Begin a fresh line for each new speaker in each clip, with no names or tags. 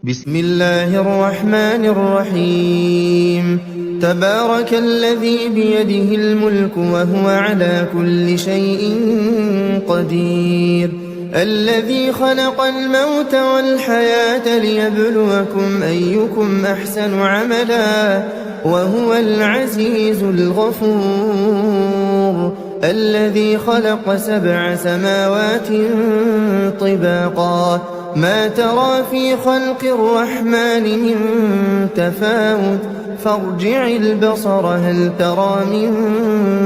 بسم الله الرحمن الرحيم. تبارك الذي بيده الملك وهو على كل شيء قدير، الذي خلق الموت والحياة ليبلوكم أيكم أحسن عملا وهو العزيز الغفور، الذي خلق 7 سماوات طباقا ما ترى في خلق الرحمن من تفاوت فارجع البصر هل ترى من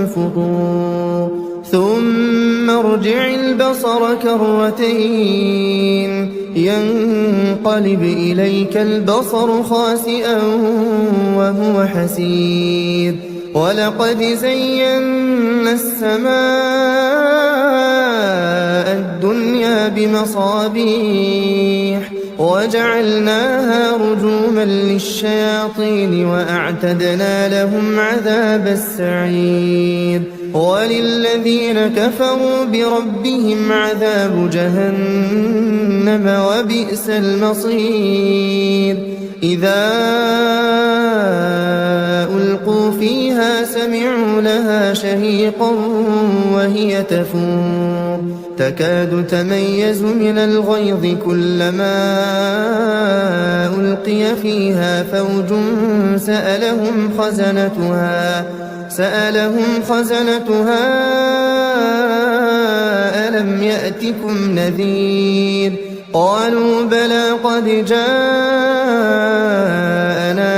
فطور ثم ارجع البصر كرتين ينقلب إليك البصر خاسئا وهو حسير، ولقد زينا السماء الدنيا بمصابيح وجعلناها رجوما للشياطين وأعتدنا لهم عذاب السعير، وللذين كفروا بربهم عذاب جهنم وبئس المصير. إذا ألقوا فيها سمعوا لها شهيقا وهي تفور تكاد تميز من الغيظ كلما ألقي فيها فوج سألهم خزنتها ألم يأتكم نذير؟ قالوا بلى قد جاءنا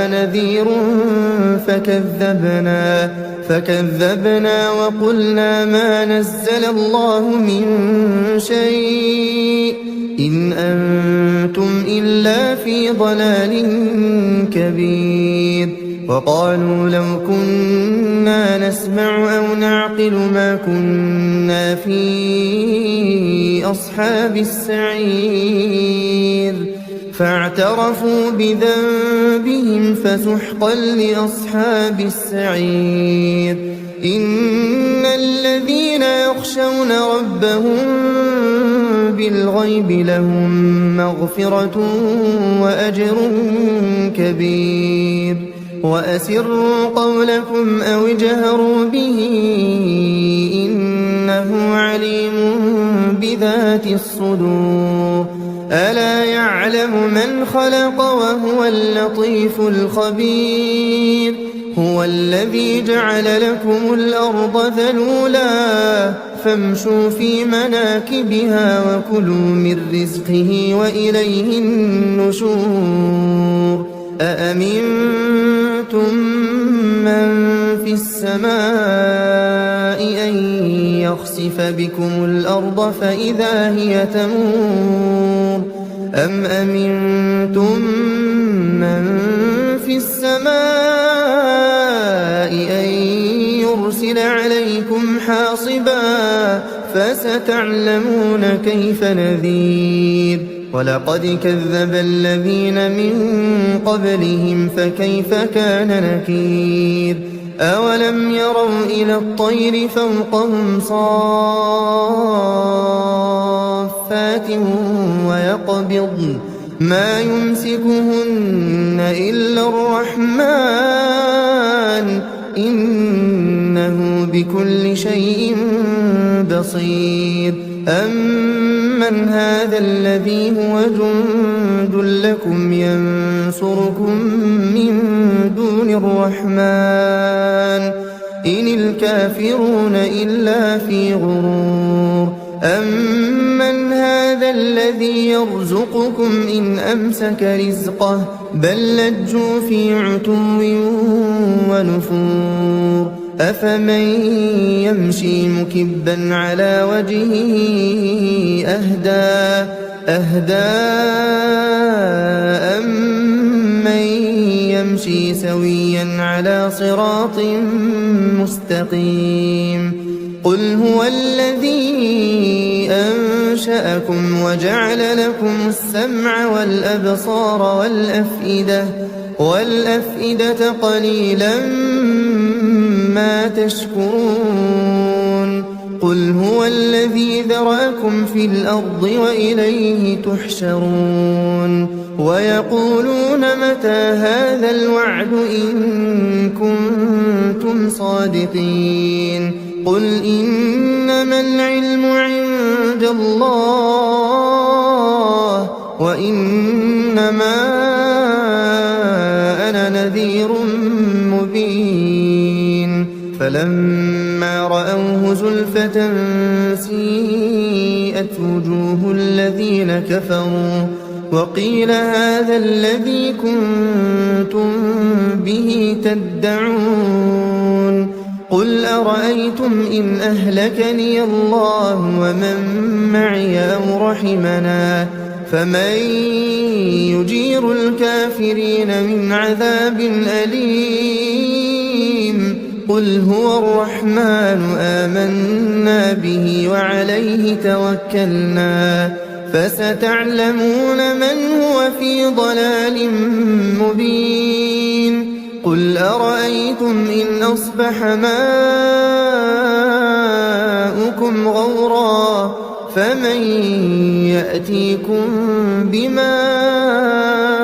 نذير فكذبنا وقلنا ما نزل الله من شيء إن أنتم إلا في ضلال كبير. وقالوا لو كنا نسمع أو نعقل ما كنا في أصحاب السعير، فاعترفوا بذنبهم فسحقا لأصحاب السعير. إن الذين يخشون ربهم بالغيب لهم مغفرة وأجر كبير. وأسروا قولكم أو اجهروا به إنه عليم بذات الصدور. ألا يعلم من خلق وهو اللطيف الخبير. هو الذي جعل لكم الأرض ذلولا فامشوا في مناكبها وكلوا من رزقه وإليه النشور. أأمنتم من في السماء أن يخسف بكم الأرض فإذا هي تمور أم أمنتم من في السماء أن يرسل عليكم حاصبا فستعلمون كيف نذير. ولقد كذب الذين من قبلهم فكيف كان نكير. أولم يروا إلى الطير فوقهم صافات ويقبضن ما يمسكهن إلا الرحمن إنه بكل شيء بصير. أمن هذا الذي هو جند لكم ينصركم من دون الرحمن إن الكافرون إلا في غرور. أمن هذا الذي يرزقكم إن أمسك رزقه بل لجوا في عتو ونفور. أفمن يمشي مكبا على وجهه أهدى أمن يمشي سويا على صراط مستقيم. قل هو الذي أنشأكم وجعل لكم السمع والأبصار والأفئدة قليلا ما تشكرون. قل هو الذي ذرأكم في الأرض وإليه تحشرون ويقولون متى هذا الوعد إن كنتم صادقين قل إنما العلم عند الله وإنما أنا نذير مبين فلما رأوه زلفة سيئت وجوه الذين كفروا وقيل هذا الذي كنتم به تدعون قل أرأيتم إن أهلكني الله ومن معي أو رحمنا فمن يجير الكافرين من عذاب أليم قل هو الرحمن آمنا به وعليه توكلنا فستعلمون من هو في ضلال مبين قل أرأيتم إن أصبح ماؤكم غورا فمن يأتيكم بماء